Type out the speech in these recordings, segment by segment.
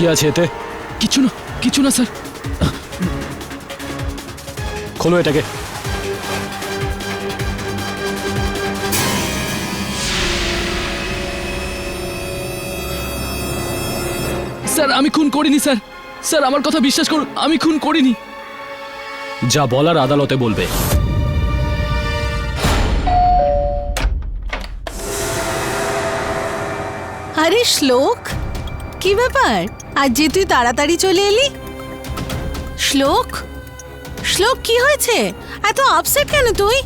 কি আছে এতে? কিছু না স্যার। খোলো এটাকে। স্যার আমি খুন করিনি স্যার। স্যার আমার কথা বিশ্বাস করুন, আমি খুন করিনি। যা বলার আদালতে বলবে। আরে শ্লোক, কি ব্যাপার আজ যে তুই তাড়াতাড়ি চলে এলি? শ্লোক, শ্লোক কি হয়েছে? এত আপসেট কেন তুই?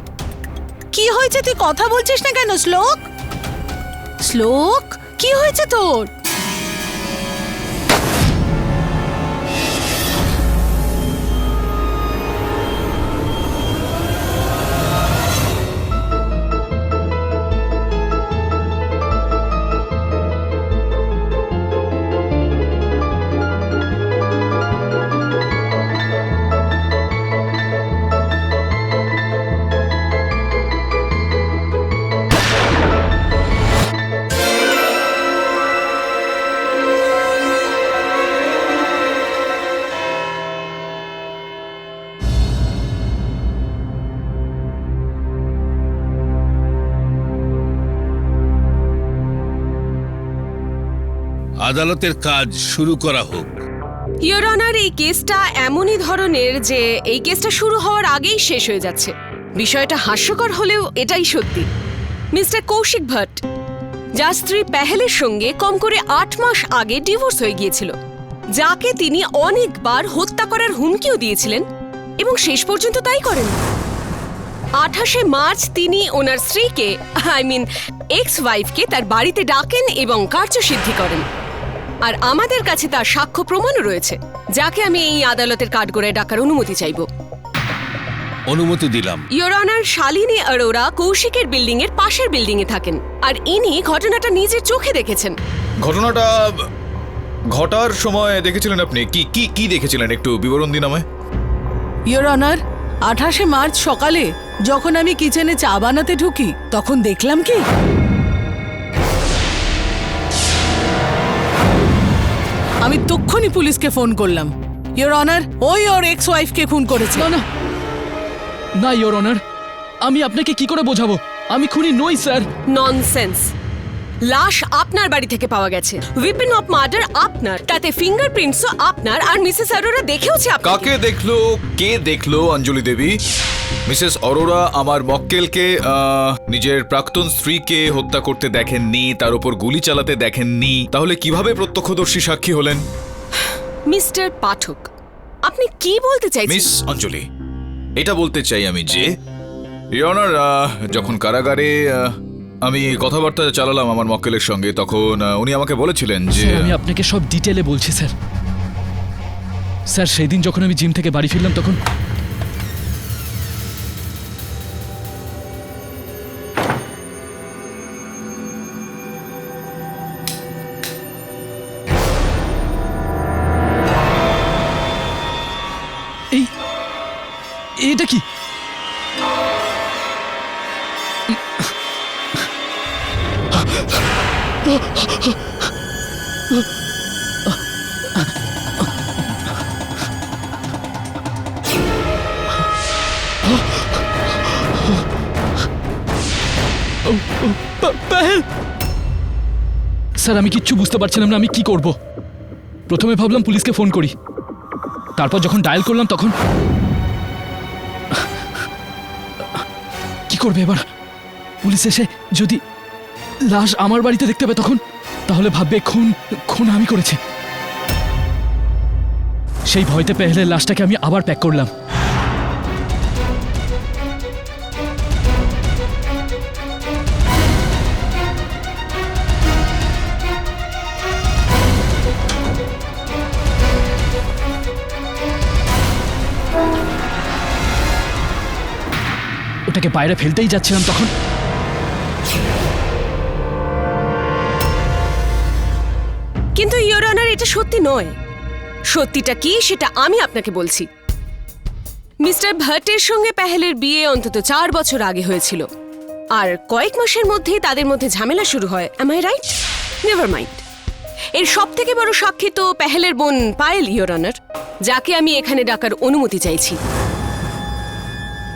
কি হয়েছে, তুই কথা বলছিস না কেন? শ্লোক, শ্লোক কি হয়েছে তোর? আদালতের কাজ শুরু করা হোক। ইয়োর অনার, এই কেসটা এমনই ধরনের যে এই কেসটা শুরু হওয়ার আগেই শেষ হয়ে যাচ্ছে। বিষয়টা হাস্যকর হলেও এটাই সত্যি। মিস্টার কৌশিক ভট্ট, যার স্ত্রী পেহেলের সঙ্গে কম করে 8 মাস আগে ডিভোর্স হয়ে গিয়েছিল, যাকে তিনি অনেকবার হত্যা করার হুমকিও দিয়েছিলেন এবং শেষ পর্যন্ত তাই করেন। 28শে মার্চ তিনি ওনার স্ত্রীকে, এক্স ওয়াইফকে তার বাড়িতে ডাকেন এবং কার্যসিদ্ধি করেন। আর আমাদের কাছে তার সাক্ষ্য প্রমাণও রয়েছে, যাকে আমি এই আদালতের কাঠগড়ায় ডাকার অনুমতি চাইব। অনুমতি দিলাম। ইয়োর অনার, শালিনী অরোরা কৌশিকের বিল্ডিং এর পাশের বিল্ডিং এ থাকেন, আর ইনি ঘটনাটা নিজের চোখে দেখেছেন। ঘটনাটা ঘটার সময় দেখেছিলেন আপনি? কি কি কি দেখেছিলেন, একটু বিবরণ দিন আমায়। ইয়োর অনার, 28শে মার্চ সকালে যখন আমি কিচেনে চা বানাতে ঢুকি তখন দেখলাম কি আমি তক্ষুনি পুলিশকে ফোন করলাম। ইয়োর অনার, ওই ওর এক্স ওয়াইফকে খুন করেছে। না ইয়োর অনার, আমি আপনাকে কি করে বোঝাবো? আমি খুনি নই স্যার। ননসেন্স। লাশ আপনার বাড়ি থেকে পাওয়া গেছে, উইপন অফ মার্ডার আপনার, তাতে ফিঙ্গারপ্রিন্টসও আপনার, আর মিসেস অরোরা দেখেওছে আপনাকে। কাকে দেখলো? কে দেখলো? অঞ্জলি দেবী, মিসেস অরোরা আমার মক্কেলকে নিজের প্রাক্তন স্ত্রীকে হত্যা করতে দেখেননি, তার উপর গুলি চালাতে দেখেননি, তাহলে কিভাবে প্রত্যক্ষদর্শী সাক্ষী হলেন? মিস্টার পাঠক, আপনি কি বলতে চাইছেন? মিস অঞ্জলি, এটা বলতে চাই আমি যে ইয়োর অনার, যখন কারাগারে আমি কথাবার্তা চালালাম আমার মক্কেলের সঙ্গে, তখন উনি আমাকে বলেছিলেন যে স্যার, আমি আপনাকে সব ডিটেলে বলছি স্যার। স্যার, সেই দিন যখন আমি জিম থেকে বাড়ি ফিরলাম তখন এটা কি? স্যার, আমি কিচ্ছু বুঝতে পারছিলাম না আমি কি করব। প্রথমে ভাবলাম পুলিশকে ফোন করি, তারপর যখন ডায়াল করলাম তখন কি করবে এবার? পুলিশ এসে যদি লাশ আমার বাড়িতে দেখতে পাবে তখন, তাহলে ভাববে খুন আমি করেছি। সেই ভয়তে পেহেলের লাশটাকে আমি আবার প্যাক করলাম। ওটাকে বাইরে ফেলতেই যাচ্ছিলাম তখন কিন্তু ইয়োর অনার, এটা সত্যি নয়। সত্যিটা কি সেটা আমি আপনাকে বলছি। মিস্টার ভট্টের সঙ্গে পেহেলের বিয়ে অন্তত 4 বছর আগে হয়েছিল, আর কয়েক মাসের মধ্যেই তাদের মধ্যে ঝামেলা শুরু হয়। Am I right? Never mind. এর সব থেকে বড় সাক্ষী তো পেহেলের বোন পায়েল, ইয়োর অনার, যাকে আমি এখানে ডাকার অনুমতি চাইছি।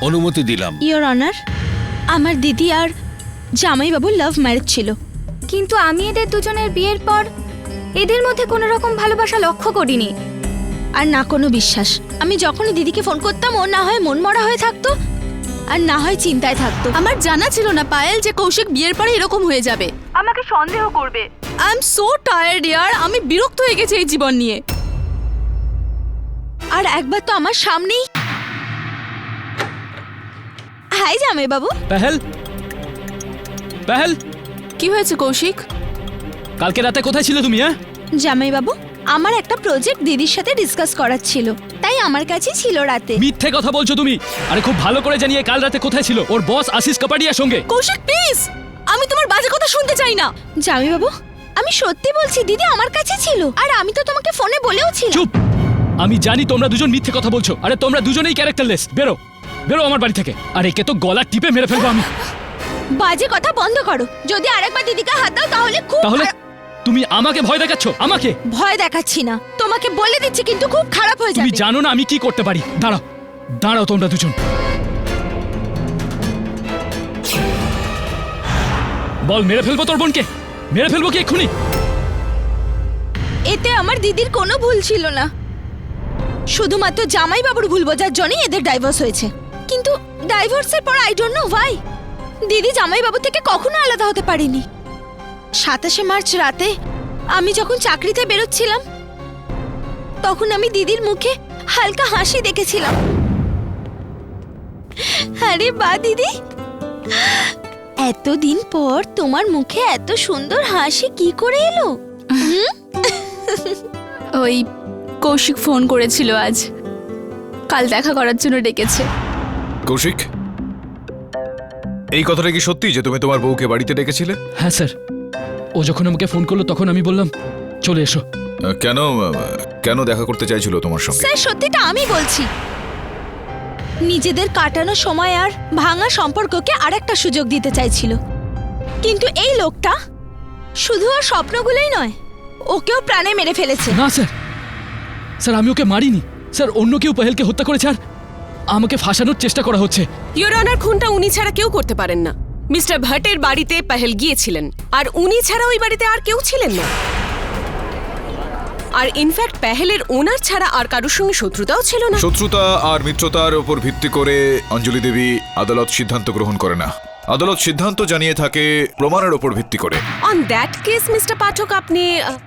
অনুমতি দিলাম। ইয়োর অনার, আমার দিদি আর জামাইবাবুর লাভ ম্যারেজ ছিল, কিন্তু আমি এদের দুজনের বিয়ের পর এদের মধ্যে কোনো রকম ভালোবাসা লক্ষ্য করিনি, আর না কোনো বিশ্বাস। আমি যখনই দিদিকে ফোন করতাম, ও না হয় মনমরা হয়ে থাকতো আর না হয় চিন্তায় থাকতো। আমার জানা ছিল না পায়েল যে কৌশিক বিয়ের পরে এরকম হয়ে যাবে। আমাকে সন্দেহ করবে। আই এম সো টায়ার্ড ইয়ার, আমি বিরক্ত হয়ে গেছি এই জীবন নিয়ে। আর একবার তো আমার সামনেই। হাই জামাইবাবু। পেহেল, পেহেল, কি হয়েছে কৌশিক? কালকে রাতে কোথায় ছিলে তুমি? হ্যাঁ, জামাইবাবু, আমার একটা প্রজেক্ট দিদির সাথে ডিসকাস করার ছিল, তাই আমার কাছে ছিল রাতে। মিথ্যে কথা বলছো তুমি। আরে খুব ভালো করে জানিয়ে কাল রাতে কোথায় ছিল ওর বস আশিস কাপাডিয়ার সঙ্গে। কৌশিক প্লিজ, আমি তোমার বাজে কথা শুনতে চাই না। জামাইবাবু, আমি সত্যি বলছি, দিদি আমার কাছে ছিল, আর আমি তো তোমাকে ফোনে বলেও ছিলাম। চুপ! আমি জানি তোমরা দুজন মিথ্যে কথা বলছো। আরে তোমরা দুজনেই ক্যারেক্টারলেস। বেরো, বেরো আমার বাড়ি থেকে। আর একে তো গলা টিপে মেরে ফেলবো আমি। বাজে কথা বন্ধ করো। যদি আরেকবার দিদিকে হাত দাও তাহলে খুব তাহলে তুমি আমাকে ভয় দেখাচ্ছ? আমাকে ভয় দেখাচ্ছি না, তোমাকে বলে দিচ্ছি, কিন্তু খুব খারাপ হয়ে তুমি যাবে। জানো না আমি কি করতে পারি। দাঁড়াও, দাঁড়াও তোমরা দুজন। বল, মেরে ফেলবো তোর বোনকে? মেরে ফেলবো কি এক্ষুনি? এতে আমার দিদির কোনো ভুল ছিল না, শুধুমাত্র জামাইবাবুর ভুল বোঝার জন্যই এদের ডাইভোর্স হয়েছে। কিন্তু ডাইভোর্সের পর আই ডোন্ট নো হোয়াই দিদি জামাইবাবু থেকে কখনো আলাদা হতে পারেনি। 27শে মার্চ রাতে আমি যখন চাকরিতে বেরোচ্ছিলাম, তখন আমি দিদির মুখে হালকা হাসি দেখেছিলাম। আরে বাহ দিদি, এতদিন পর তোমার মুখে এত সুন্দর হাসি কি করে এলো? ওই কৌশিক ফোন করেছিল আজ, কাল দেখা করার জন্য ডেকেছে। কৌশিক, এই কথাটা কি সত্যি যে তুমি তোমার বউকে বাড়িতে ডেকেছিলে? হ্যাঁ স্যার, ও যখন আমাকে ফোন করলো তখন আমি বললাম চলে এসো। কেন কেন দেখা করতে চাইছিল তোমার সঙ্গে? স্যার, সত্যিটা আমি বলছি। নিজেদের কাটানো সময় আর ভাঙা সম্পর্ককে আরেকটা সুযোগ দিতে চাইছিল। কিন্তু এই লোকটা শুধু আর স্বপ্নগুলোই নয়, ওকেও প্রাণে মেরে ফেলেছে। না স্যার, স্যার আমি ওকে মারিনি স্যার, অন্য কেউ পেহেলকে হত্যা করেছে আর আমাকে ফাঁসানোর চেষ্টা করা হচ্ছে। ইয়োর অনার, খুনটা উনি ছাড়া কেউ করতে পারেন না। মিস্টার ভট্টের বাড়িতে পেহেল গিয়েছিলেন, আর উনি ছাড়া ওই বাড়িতে আর কেউ ছিলেন না। আর ইনফ্যাক্ট পেহেলের ওনার ছাড়া আর কারোর সঙ্গে শত্রুতাও ছিল না। শত্রুতা আর মিত্রতার উপর ভিত্তি করে অঞ্জলি দেবী আদালত সিদ্ধান্ত গ্রহণ করে না। আদালত সিদ্ধান্ত জানিয়ে থাকে প্রমাণের উপর ভিত্তি করে। অন দ্যাট কেস মিস্টার পাঠক, আপনি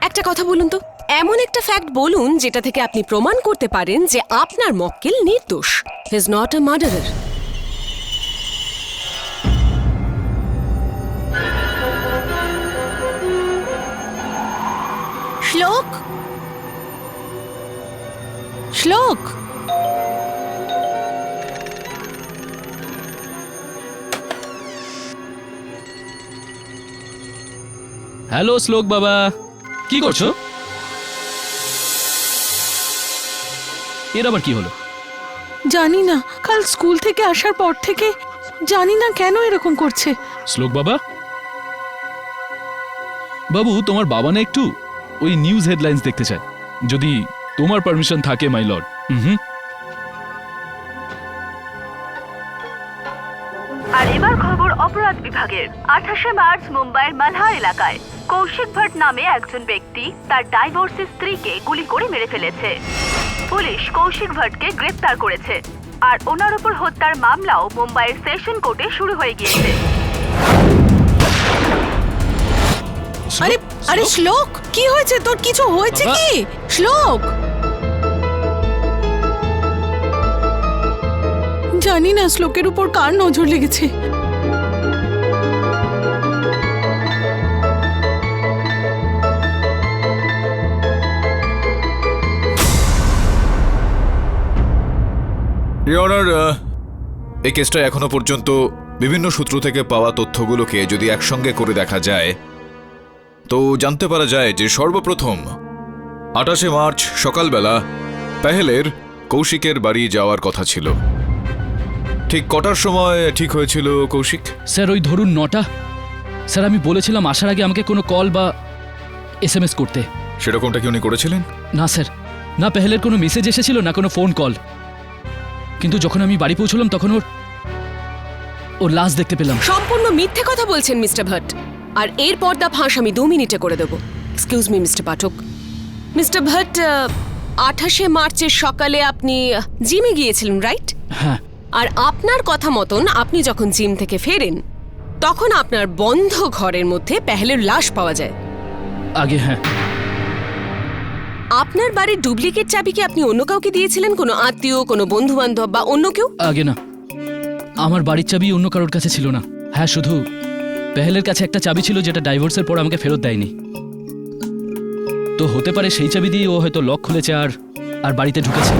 একটা কথা বলুন তো, এমন একটা ফ্যাক্ট বলুন যেটা থেকে আপনি প্রমাণ করতে পারেন যে আপনার মক্কেল নির্দোষ, he is not a murderer. শ্লোক, শ্লোক, হ্যালো শ্লোক বাবা, কি করছো? এর আবার কি হলো? জানি না, কাল স্কুল থেকে আসার পর থেকে জানি না কেন এরকম করছে। শ্লোক বাবা, বাবু তোমার বাবা না একটু ওই নিউজ হেডলাইন্স দেখতে চায়, যদি তোমার পারমিশন থাকে মাই লর্ড। আর এবার খবর অপরাধ বিভাগের। 28শে মার্চ মুম্বাইয়ের মালহার এলাকায় কৌশিক ভট্ট নামে একজন ব্যক্তি তার ডাইভোর্সি স্ত্রীকে গুলি করে মেরে ফেলেছে। পুলিশ কৌশিক ভট্টকে গ্রেফতার করেছে, আর ওনার উপর হত্যার মামলাও মুম্বাইয়ের সেশন কোর্টে শুরু হয়ে গিয়েছে। আরে আরে শ্লোক, কি হয়েছে তোর? কিছু হয়েছে বাবা। কি শ্লোক? জানি না শ্লোকের উপর কার নজর লেগেছে। ইয়োর অনার, এই কেসটা এখনো পর্যন্ত বিভিন্ন সূত্র থেকে পাওয়া তথ্যগুলোকে যদি একসঙ্গে করে দেখা যায়, তো জানতে পারা যায় যে সর্বপ্রথম 28শে মার্চ সকালবেলা পেহেলের কৌশিকের বাড়ি যাওয়ার কথা ছিল। ঠিক কটার সময় ঠিক হয়েছিল কৌশিক? স্যার ওই ধরুন 9টা। স্যার আমি বলেছিলাম আসার আগে আমাকে কোনো কল বা SMS করতে। সেরকমটা কি উনি করেছিলেন? না স্যার, না পেহেলের কোনো মেসেজ এসেছিল না কোনো ফোন কল। কিন্তু যখন আমি বাড়ি পৌঁছলাম তখন ওর লাশ দেখতে পেলাম। সম্পূর্ণ মিথ্যে কথা বলছেন মিস্টার ভট্ট। আর এর পর্দা ফাঁস আমি 2 মিনিটে করে দেবো। এক্সকিউজ মি মিস্টার পাঠক। মিস্টার ভট্ট, 28শে মার্চের সকালে আপনি জিমে গিয়েছিলেন, রাইট? হ্যাঁ। আর আপনার কথা মতন আপনি যখন জিম থেকে ফেরেন তখন আপনার বন্ধ ঘরের মধ্যে পেহেলের লাশ পাওয়া যায়। আগে হ্যাঁ। আপনার বাড়ির ডুপ্লিকেট চাবি কি আপনি অন্য কাউকে দিয়েছিলেন? কোনো আত্মীয়, কোনো বন্ধু বান্ধব বা অন্য কেউ? আগে না, আমার বাড়ির চাবি অন্য কারোর কাছে ছিল না। হ্যাঁ, শুধু পেহেলের কাছে একটা চাবি ছিল যেটা ডাইভোর্সের পর আমাকে ফেরত দেয়নি। তো হতে পারে সেই চাবি দিয়ে ও হয়তো লক খুলেছে আর বাড়িতে ঢুকেছে।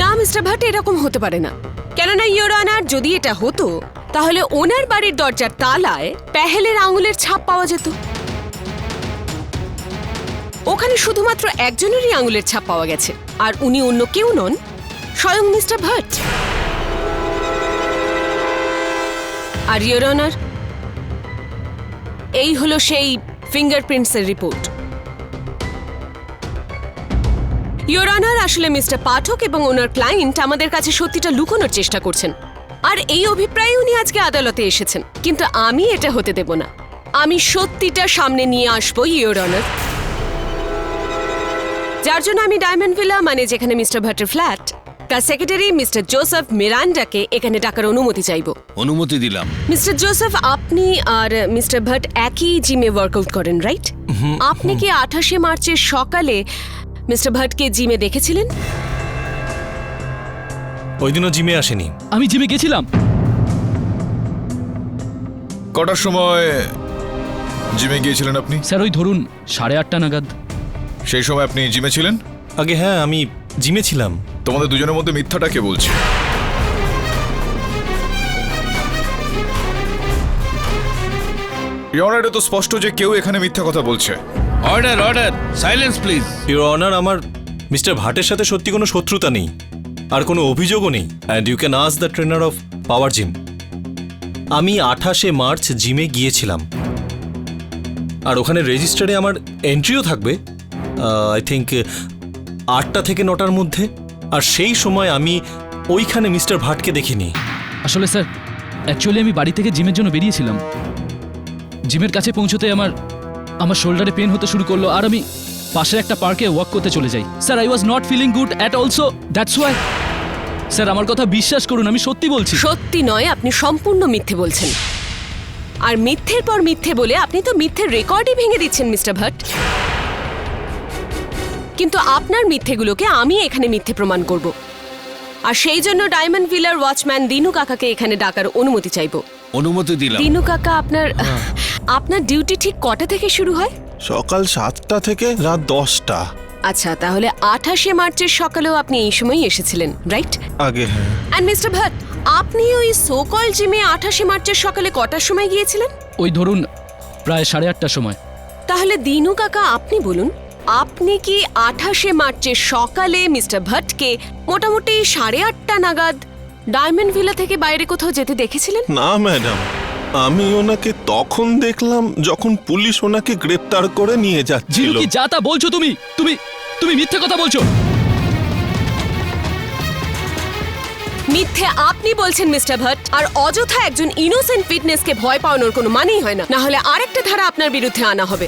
না মিস্টার ভট্ট, এরকম হতে পারে না। কেননা ইয়োর অনার, যদি এটা হতো তাহলে ওনার বাড়ির দরজার তালায় পেহেলের আঙুলের ছাপ পাওয়া যেত। ওখানে শুধুমাত্র একজনেরই আঙুলের ছাপ পাওয়া গেছে, আর উনি অন্য কেউ নন, স্বয়ং মিস্টার ভট্ট। আর ইয়োর অনার, এই হলো সেই ফিঙ্গারপ্রিন্টসের রিপোর্ট। ইয়োর অনার, আসলে মিস্টার পাঠক এবং ওনার ক্লায়েন্ট আমাদের কাছে সত্যিটা লুকোনোর চেষ্টা করছেন, আর এই অভিপ্রায়ে উনি আজকে আদালতে এসেছেন। কিন্তু আমি এটা হতে দেব না। আমি সত্যিটা সামনে নিয়ে আসবো ইয়োর অনার, যার জন্য আমি ডায়মন্ড ভিলা, মানে যেখানে মিস্টার ভট্টের ফ্ল্যাট, তার সেক্রেটারি মিস্টার জোসেফ মিরান্ডাকে এখানে ডাকার অনুমতি চাইব। অনুমতি দিলাম। মিস্টার জোসেফ, আপনি আর মিস্টার ভট্ট একই জিমে ওয়ার্কআউট করেন, রাইট? আপনি কি 28শে মার্চের সকালে মিস্টার ভট্টকে জিমে দেখেছিলেন? ওই দিনও জিমে আসেনি। আমি জিমে গেছিলাম। কটার সময় জিমে গিয়েছিলেন আপনি? স্যার, ওই ধরুন 8:30 নাগাদ। সেই সময় আপনি জিমে ছিলেন? আগে হ্যাঁ, আমি জিমে ছিলাম। তোমাদের দুজনের মধ্যে মিথ্যাটা কে বলছে? এটা তো স্পষ্ট যে কেউ এখানে মিথ্যা কথা বলছে। Order order, silence please. Your honour, আমার মিস্টার ভাটের সাথে সত্যি কোনো শত্রুতা নেই, আর কোনো অভিযোগও নেই। And you can ask the trainer of power gym. আমি 28শে মার্চ জিমে গিয়েছিলাম, আর ওখানে রেজিস্টারে আমার এন্ট্রিও থাকবে আই থিঙ্ক 8টা থেকে 9টার মধ্যে। আর সেই সময় আমি ওইখানে মিস্টার ভাটকে দেখিনি। আসলে স্যার, অ্যাকচুয়ালি আমি বাড়ি থেকে জিমের জন্য বেরিয়েছিলাম। জিমের কাছে পৌঁছতে আমার শোল্ডারে পেন হতে শুরু করলো, আর আমি পাশের একটা পার্কে ওয়াক করতে চলে যাই। Sir, I was not feeling good at also, that's why. Sir, আমার কথা বিশ্বাস করুন, আমি সত্যি বলছি। সত্যি নয়, আপনি সম্পূর্ণ মিথ্যে বলছেন। আর মিথ্যের পর মিথ্যে বলে আপনি তো মিথ্যের রেকর্ডই ভেঙে দিচ্ছেন মিস্টার ভট্ট। কিন্তু আপনার মিথ্যেগুলোকে আমি এখানে মিথ্যে প্রমাণ করব, আর সেই জন্য ডায়মন্ড ভিলার ওয়াচম্যান দিনু কাকাকে এখানে ডাকার অনুমতি চাইব। অনুমতি দিলাম। দিনু কাকা, আপনার ডিউটি ঠিক কটা থেকে শুরু হয়? সকাল 7টা থেকে রাত 10টা। আচ্ছা, তাহলে 28শে মার্চের সকালেও আপনি এই সময়ই এসেছিলেন, রাইট? আগে হ্যাঁ। অ্যান্ড মিস্টার ভট্ট, আপনি ওই সোকল জিমে 28শে মার্চের সকালে কটার সময় গিয়েছিলেন? ওই ধরুন প্রায় 8:30টার সময়। তাহলে দিনু কাকা, আপনি বলুন, আপনি কি 28শে মার্চের সকালে মিস্টার ভট্টকে মোটামুটি 8:30 নাগাদ ডায়মন্ড ভিলা থেকে বাইরে কোথাও যেতে দেখেছিলেন? না ম্যাডাম, আমি ওনাকে তখন দেখলাম যখন পুলিশ ওনাকে গ্রেপ্তার করে নিয়ে জিলু, যাচ্ছিল। কি যা তা বলছো তুমি? তুমি মিথ্যে কথা বলছো। মিথ্যে আপনি বলছেন মিস্টার ভট্ট, আর অযথা একজন ইনোসেন্ট ফিটনেসকে ভয় পাওয়ানোর কোনো মানেই হয় না। না হলে আরেকটা ধারা আপনার বিরুদ্ধে আনা হবে।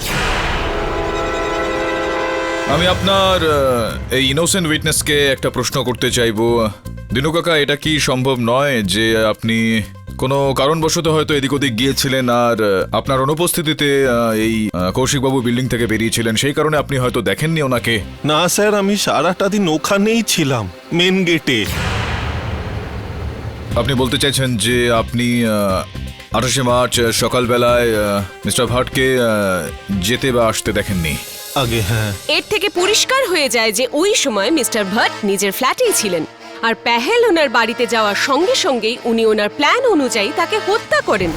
আমি আপনার এই ইনোসেন্ট উইটনেসকে একটা প্রশ্ন করতে চাইবো। দিনু কাকা, এটা কি সম্ভব নয় যে আপনি কোনো কারণবশত হয়তো এদিক ওদিক গিয়েছিলেন, আর আপনার অনুপস্থিতিতে এই কৌশিকবাবু বিল্ডিং থেকে বেরিয়েছিলেন, সেই কারণে আপনি হয়তো দেখেননি ওনাকে? না স্যার, আমি সারাটা দিন ওখানেই ছিলাম, মেন গেটে। আপনি বলতে চাইছেন যে আপনি 28শে মার্চ সকালবেলায় মিস্টার ভাটকে যেতে বা আসতে দেখেননি? আগে হ্যাঁ। এর থেকে পরিষ্কার হয়ে যায় যে ওই সময় মিস্টার ভট্ট নিজের ফ্ল্যাটেই ছিলেন, আর পেহেল ওনার বাড়িতে যাওয়ার সঙ্গে সঙ্গেই উনি ওনার প্ল্যান অনুযায়ী তাকে হত্যা করেন।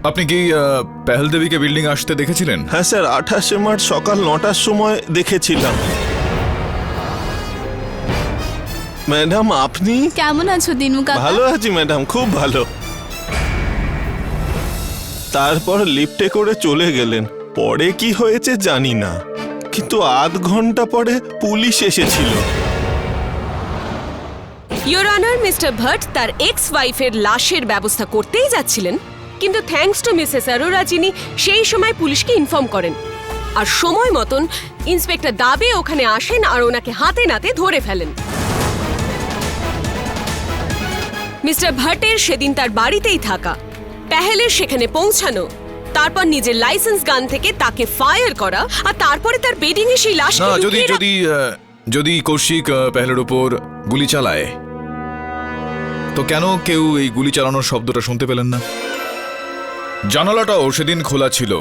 আপনি কি পেহেল দেবীকে বিল্ডিং আসতে দেখেছিলেন? হ্যাঁ স্যার, 28শে মার্চ সকাল 9টার সময় দেখেছিলাম। ম্যাডাম আপনি? কেমন আছো দিনু কাকা? ভালো আছি ম্যাডাম, খুব ভালো। তারপর লিফটে করে চলে গেলেন। পরে কি হয়েছে জানি না, কিন্তু আধ ঘন্টা পরে পুলিশ এসেছিল। ইয়োর অনার, মিস্টার ভাট তার এক্স ওয়াইফের লাশের ব্যবস্থা করতেই যাচ্ছিলেন, কিন্তু থ্যাঙ্কস টু মিসেস অরোরা যিনি সেই সময় পুলিশকে ইনফর্ম করেন আর সময় মতন ইন্সপেক্টর দাবে ওখানে আসেন আর ওনাকে হাতে নাতে ধরে ফেলেন। মিস্টার ভাটের সেদিন তার বাড়িতেই থাকা, পেহেলের সেখানে পৌঁছানো, তারপর নিজের লাইসেন্স গান থেকে তাকে ফায়ার করা আর তারপরে তার বেডিং এ সেই লাশ না, যদি কৌশিক পেহেলের উপর গুলি চালায়, তো কেন কেউ এই গুলি চালানোর শব্দটা শুনতে পেলেন না? জানালাটাও সেদিন খোলা ছিল।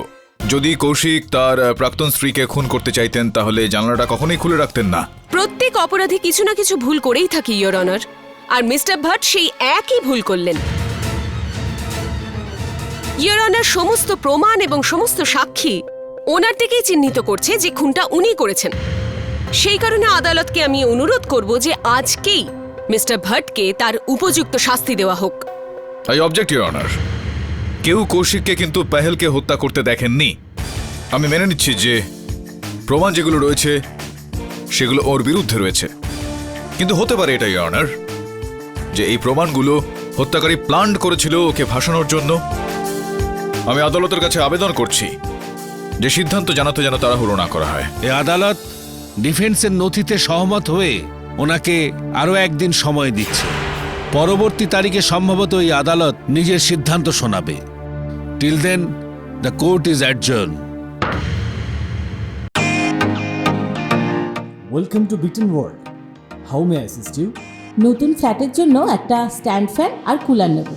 যদি কৌশিক তার প্রাক্তন স্ত্রীকে খুন করতে চাইতেন তাহলে জানালাটা কখনোই খুলে রাখতেন না। প্রত্যেক অপরাধী কিছু না কিছু ভুল করেই থাকে ইয়োর অনার, আর মিস্টার ভাট সেই একই ভুল করলেন। ইয়োর অনার, সমস্ত প্রমাণ এবং সমস্ত সাক্ষী ওনার দিকেই চিহ্নিত করছে যে খুনটা উনি করেছেন। সেই কারণে আদালতকে আমি অনুরোধ করব যে আজকেই মিস্টার ভাটকে তার উপযুক্ত শাস্তি দেওয়া হোক। I object your honour. কেউ কৌশিককে কিন্তু পেহেলকে হত্যা করতে দেখেননি। আমি মেনে নিচ্ছি যে প্রমাণ যেগুলো রয়েছে সেগুলো ওর বিরুদ্ধে রয়েছে, কিন্তু হতে পারে এটা ইয়োর অনার যে এই প্রমাণগুলো হত্যাকারী প্ল্যান করেছিল ওকে ভাসানোর জন্য। আমি আদালতের কাছে আবেদন করছি যে সিদ্ধান্ত জানাতে যেন তাড়াহুড়ো না করা হয়। এ আদালত ডিফেন্সের নথিতে সহমত হয়ে ওনাকে আরো একদিন সময় দিচ্ছে। পরবর্তী তারিখে সম্ভবত এই আদালত নিজের সিদ্ধান্ত শোনাবে। Till then the court is adjourn. Welcome to bitten world. How may I assist you? নতুন ফ্ল্যাটের জন্য একটা স্ট্যান্ড ফ্যান আর কুলার নেব।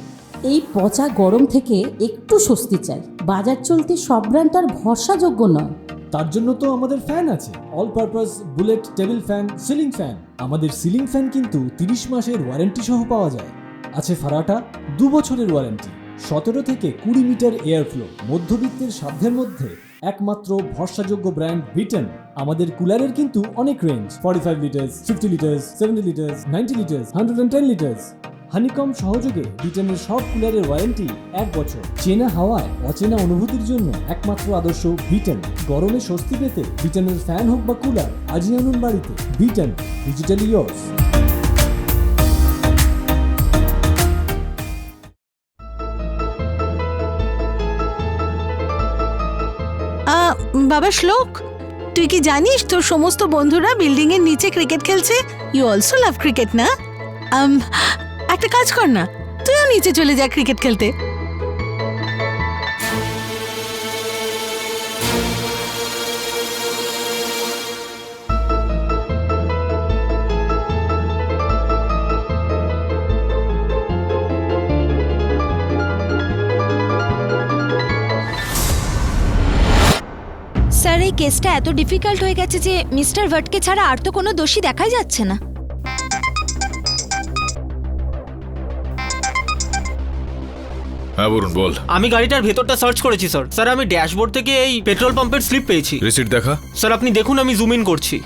এই পচা গরম থেকে একটু স্বস্তি চাই। বাজার চলতে সব ব্র্যান্ড আর ভরসাযোগ্য নয়। তার জন্য তো আমাদের ফ্যান আছে, all purpose bullet table fan, ceiling fan. আমাদের সিলিং ফ্যান কিন্তু 30 মাসের ওয়ারেন্টি সহ পাওয়া যায়। আছে ফারাটা 2 বছরের ওয়ারেন্টি, 17 থেকে 20 মিটার এয়ার ফ্লো। মধ্যবিত্তের সাধ্যের মধ্যে একমাত্র ভরসাযোগ্য ব্র্যান্ড বিটেন। আমাদের কুলারের কিন্তু অনেক range, 45 litres, 50 litres, 70 litres, 90 litres, 110 litres. Honeycomb সহযোগে বিটেনের সব কুলারের ওয়ারেন্টি 1 বছর। চেনা হাওয়ায় অচেনা অনুভূতির জন্য একমাত্র আদর্শ বিটেন। গরমে স্বস্তি পেতে বিটেনের ফ্যান হোক বা কুলার আজই আনুন বাড়িতে। Beaten, digitally years. বাবা শ্লোক, তুই কি জানিস তোর সমস্ত বন্ধুরা বিল্ডিং এর নিচে ক্রিকেট খেলছে? ইউ অলসো লাভ ক্রিকেট না? একটা কাজ কর না, তুইও নিচে চলে যা ক্রিকেট খেলতে। স্যার, এই কেসটা এত ডিফিকাল্ট হয়ে গেছে যে মিস্টার ভাটকে ছাড়া আর তো কোনো দোষী দেখাই যাচ্ছে না। হ্যাঁ বলুন, বল। আমি গাড়িটার ভেতরটা সার্চ করেছি স্যার। স্যার, আমি ড্যাশবোর্ড থেকে এই পেট্রোল পাম্পের স্লিপ পেয়েছি। রিসিট দেখা। স্যার আপনি দেখুন, আমি জুম ইন করছি।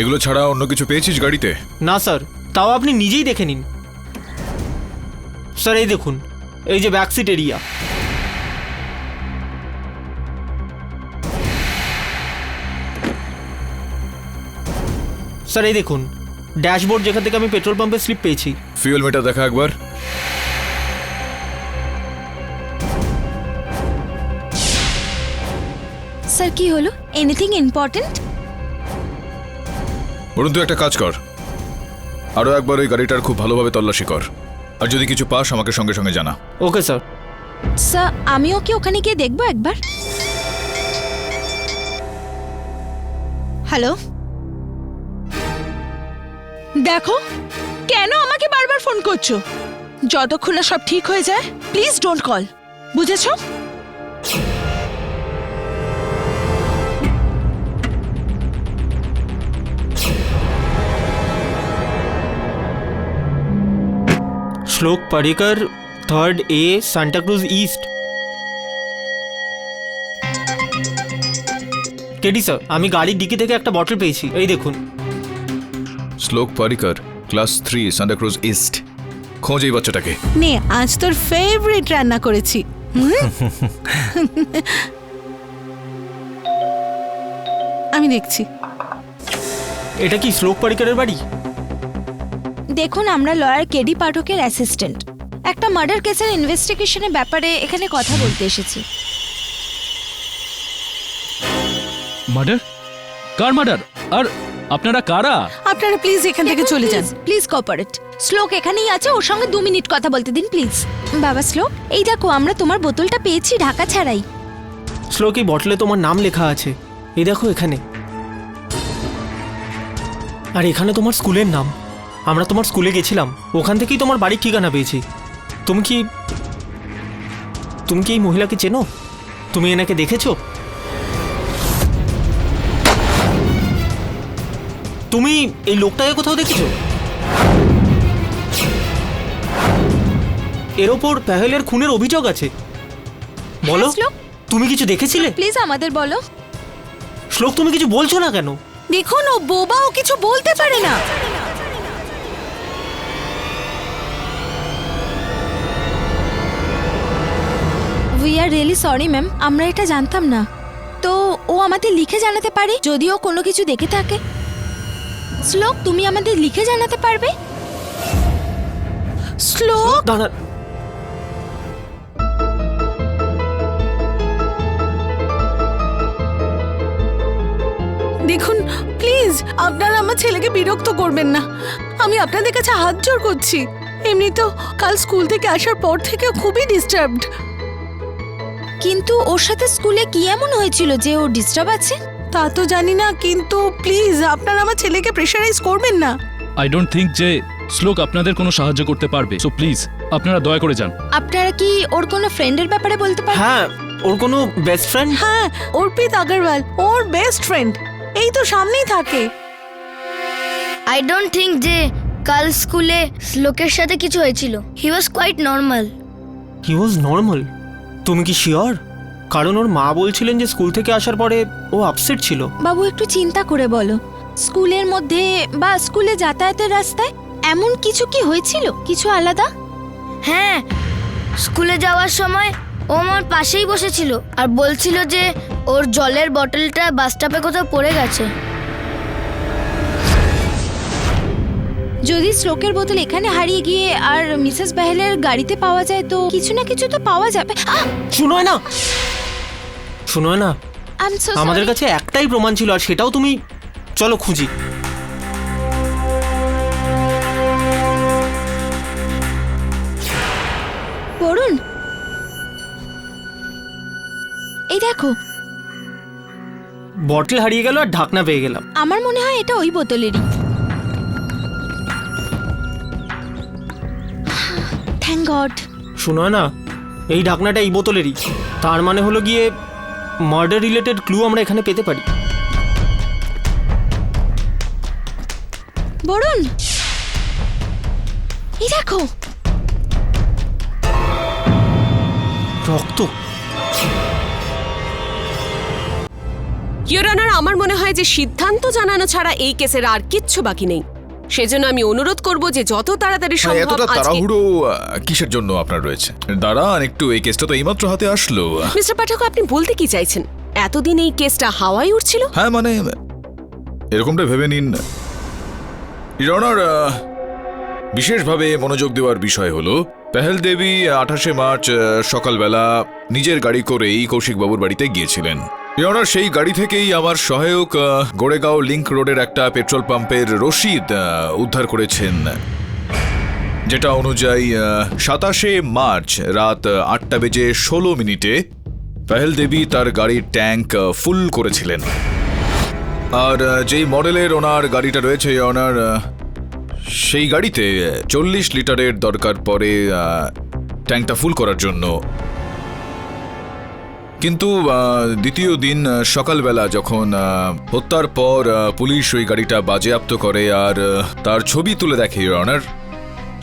এগুলো ছাড়া অন্য কিছু পেয়েছিস গাড়িতে? না স্যার, তাও আপনি নিজেই দেখে নিন। স্যার এই দেখুন, এই যে ব্যাক সিট এরিয়া। স্যার এই দেখুন ড্যাশবোর্ড, যেখান থেকে আমি পেট্রোল পাম্পের স্লিপ পেয়েছি। ফিউল মিটার দেখা একবার। স্যার কি হলো? Anything important? বলুন, তুই একটা কাজ কর, আরো একবার ওই গাড়িটার খুব ভালোভাবে তল্লাশি কর, আর যদি কিছু পাস আমাকে সঙ্গে সঙ্গে জানা। Okay sir. স্যার আমিও কি ওখানে গিয়ে দেখবো একবার? হ্যালো, দেখো কেন আমাকে বারবার ফোন করছো? যতক্ষণ না সব ঠিক হয়ে যায় প্লিজ ডোন্ট কল, বুঝেছো? Shlok Parikar, 3rd A, Santacruz east. KD sir, আমি গাড়ির ডিকি থেকে একটা বটল পেয়েছি, এই দেখুন। শ্লোক পারিকার, ক্লাস 3, সান্টা ক্রুজ ইস্ট। খোঁজ এই বাচ্চাটাকে। নে আজ তোর ফেভারিট রান্না করেছি। আমি দেখছি। এটা কি শ্লোক পারিকারের বাড়ি? দেখুন, আমরা লয়ার কেডি পাঠকের অ্যাসিস্ট্যান্ট। একটা মার্ডার কেসের ইনভেস্টিগেশনের ব্যাপারে এখানে কথা বলতে এসেছি। মার্ডার? কার মার্ডার? আর আপনারা কারা? আপনারা প্লিজ এখান থেকে চলে যান। Please cooperate. শ্লোক এখানেই আছে, ওর সঙ্গে 2 মিনিট কথা বলতে দিন প্লিজ। বাবা শ্লোক, এই দেখো আমরা তোমার বোতলটা পেয়েছি ঢাকা ছাড়াই। শ্লোক, এই বটলে তোমার নাম লেখা আছে, এই দেখো এখানে। আর এখানে তোমার স্কুলের নাম। আমরা তোমার স্কুলে গেছিলাম, ওখান থেকেই তোমার বাড়ির ঠিকানা পেয়েছি। তুমি কি এই মহিলাকে চেনো? তুমি এনাকে দেখেছো? তুমি এই লোকটাকে কোথাও দেখেছো? এর ওপর পেহেলের খুনের অভিযোগ আছে। বলো, শ্লোক, তুমি কিছু দেখেছিলে? প্লিজ আমাদের বলো। শ্লোক, তুমি কিছু বলছো না কেন? দেখুন, ও বোবা, ও কিছু বলতে পারে না। We are really sorry ma'am, আমরা এটা জানতাম না। তো ও আমাদের লিখে জানাতে পারে যদি ও কোনো কিছু দেখে থাকে। শ্লোক, তুমি আমাদের লিখে জানাতে পারবে? শ্লোক, দাঁড়া, দেখুন প্লিজ, আপনারা আমার ছেলেকে বিরক্ত করবেন না। আমি আপনাদের কাছে হাত জোর করছি। এমনি তো কাল স্কুল থেকে আসার পর থেকে খুবই ডিস্টার্বড। কিন্তু ওর সাথে স্কুলে কি এমন হয়েছিল যে ও ডিস্টার্ব আছে? তা তো জানি না, কিন্তু প্লিজ আপনারা আমার ছেলেকে প্রেশারাইজ করবেন না। আই ডোন্ট থিঙ্ক যে শ্লোক আপনাদের কোনো সাহায্য করতে পারবে, সো প্লিজ আপনারা দয়া করে যান। আপনারা কি ওর কোনো ফ্রেন্ডের ব্যাপারে বলতে পারেন? হ্যাঁ, ওর কোনো বেস্ট ফ্রেন্ড? হ্যাঁ, অর্পিত আগরওয়াল ওর বেস্ট ফ্রেন্ড, এই তো সামনেই থাকে। আই ডোন্ট থিঙ্ক যে কাল স্কুলে শ্লোকের সাথে কিছু হয়েছিল। He was quite normal. He was normal? তুমি কি শিওর? কারণ ওর মা বলছিলেন যে স্কুল থেকে আসার পরে ও আপসেট ছিল। বাবু, একটু চিন্তা করে বলো, স্কুলের মধ্যে বা স্কুলে যাতায়াতের রাস্তায় এমন কিছু কি হয়েছিল, কিছু আলাদা? হ্যাঁ, স্কুলে যাওয়ার সময় ও আমার পাশেই বসেছিল আর বলছিল যে ওর জলের বটলটা বাস স্টপে কোথাও পড়ে গেছে। যদি শ্লোকের বোতল এখানে হারিয়ে গিয়ে আর মিসেস বেহেলের গাড়িতে পাওয়া যায় তো কিছু না কিছু তো পাওয়া যাবে। শুনোয় না, শুনোয় না, I'm so sorry. আমাদের কাছে একটাই প্রমাণ ছিল আর সেটাও তুমি। চলো খুঁজি। বরুণ, এই দেখো, বটল হারিয়ে গেল আর ঢাকনা পেয়ে গেলাম। আমার মনে হয় এটা ওই বোতলেরই। Thank god. শুনোয় না, এই ঢাকনাটা এই বোতলেরই। তার মানে হলো গিয়ে মার্ডার রিলেটেড ক্লু আমরা এখানে পেতে পারি। বরুণ, এই দেখো, রক্ত। ইয়োর অনার, আমার মনে হয় যে সিদ্ধান্ত জানানো ছাড়া এই কেসের আর কিচ্ছু বাকি নেই। সেজন্য আমি অনুরোধ করব যে যত তাড়াতাড়ি সম্ভব এতটা আজকে। তাড়াহুড়ো কিসের জন্য আপনার রয়েছে? দাঁড়ান একটু, এই কেসটা তো এইমাত্র হাতে আসলো। মিস্টার পাঠক, আপনি বলতে কি চাইছেন? এতদিন এই কেসটা হাওয়ায় উঠছিল? হ্যাঁ, মানে এরকমটা ভেবে নিন। ইয়োর অনার, বিশেষভাবে মনোযোগ দেওয়ার বিষয় হলো পেহেল দেবী 28শে মার্চ সকালবেলা নিজের গাড়ি করেই কৌশিকবাবুর বাড়িতে গিয়েছিলেন। ইয়োর অনার, সেই গাড়ি থেকেই আমার সহায়ক গোড়েগাঁও লিংক রোডের একটা পেট্রোল পাম্পের রসিদ উদ্ধার করেছেন, যেটা অনুযায়ী 27শে মার্চ রাত 8:16 পেহেল দেবী তার গাড়ির ট্যাঙ্ক ফুল করেছিলেন। আর যেই মডেলের ওনার গাড়িটা রয়েছে ওনার, সেই গাড়িতে 40 লিটারের দরকার পড়ে ট্যাঙ্কটা ফুল করার জন্য। কিন্তু দ্বিতীয় দিন সকালবেলা যখন হত্যার পর পুলিশ ওই গাড়িটা বাজেয়াপ্ত করে আর তার ছবি তুলে দেখে ইয়োর অনার,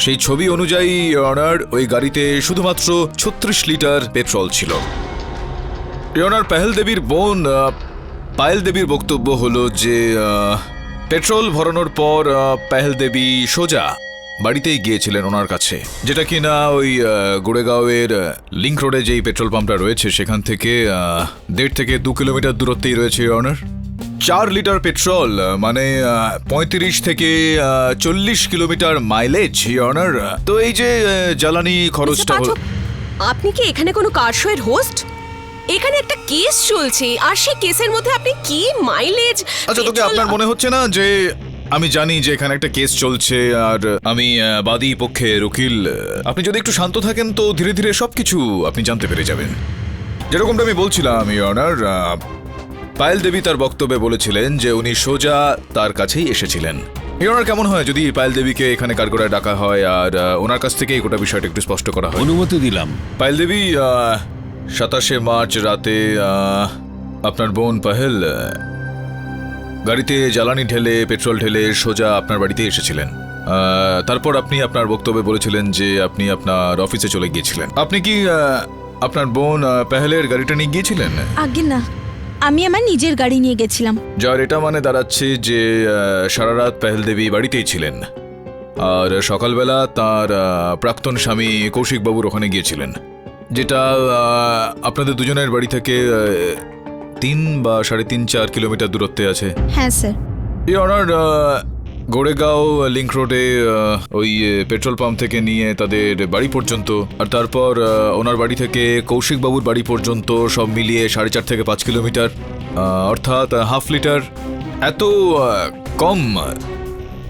সেই ছবি অনুযায়ী ইয়োর অনার ওই গাড়িতে শুধুমাত্র 36 লিটার পেট্রোল ছিল। ইয়োর অনার, পেহেল দেবীর বোন পায়েল দেবীর বক্তব্য হলো যে পেট্রোল ভরানোর পর পায়েল দেবী সোজা বাড়িতেই গিয়েছিলেন ওনার কাছে, যেটা কিনা ওই গোড়েগাঁওয়ের লিঙ্ক রোডে যেই পেট্রোল পাম্পটা রয়েছে সেখান থেকে 1.5 থেকে 2 কিলোমিটার দূরত্বেই রয়েছে অনার। 4 লিটার পেট্রোল মানে 35 থেকে 40 কিলোমিটার মাইলেজ অনার। তো এই যে জ্বালানি খরচটা হলো। আপনি কি এখানে কোনো কার শোয়ের হোস্ট? এখানে একটা কেস চলছে আর সেই কেসের মধ্যে আপনি কি মাইলেজ? আচ্ছা, তোকে আপনার মনে হচ্ছে না যে আমি জানি যে এখানে একটা কেস চলছে আর আমি বাদী পক্ষের উকিল? আপনি যদি একটু শান্ত থাকেন তো ধীরে ধীরে সবকিছু আপনি জানতে পেরে যাবেন। যেরকমটা আমি বলছিলাম অনার, পায়েল দেবী তার বক্তব্যে বলেছিলেন যে উনি সোজা তার কাছেই এসেছিলেন। ওনার কেমন হয় যদি পায়েল দেবীকে এখানে কাঠগড়ায় ডাকা হয় আর ওনার কাছ থেকে এই গোটা বিষয়টা একটু স্পষ্ট করা হয়? অনুমতি দিলাম। পায়েল দেবী, 27 মার্চ রাতে আপনার বোন পাহেল গাড়িতে জ্বালানি ঢেলে পেট্রোল ঢেলে সোজা আপনার বাড়িতে এসেছিলেন। তারপর আপনি আপনার বক্তব্যে বলেছিলেন যে আপনি আপনার অফিসে চলে গিয়েছিলেন। আপনি কি আপনার বোন পাহেলের গাড়িটা নিয়ে গিয়েছিলেন? আগে না, আমি আমার নিজের গাড়ি নিয়ে গেছিলাম। যার এটা মানে দাঁড়াচ্ছে যে সারা রাত পাহেল দেবী বাড়িতেই ছিলেন আর সকালবেলা তার প্রাক্তন স্বামী কৌশিক বাবুর ওখানে গিয়েছিলেন, যেটা আপনাদের দুজনের বাড়ি থেকে 3 বা 3.5-4 কিলোমিটার দূরত্বে আছে। হ্যাঁ স্যার। অনার, গোড়েগাঁও লিঙ্ক রোডে ওই পেট্রোল পাম্প থেকে নিয়ে তাদের বাড়ি পর্যন্ত আর তারপর ওনার বাড়ি থেকে কৌশিক বাবুর বাড়ি পর্যন্ত সব মিলিয়ে 4.5 থেকে 5 কিলোমিটার, অর্থাৎ হাফ লিটার। এত কম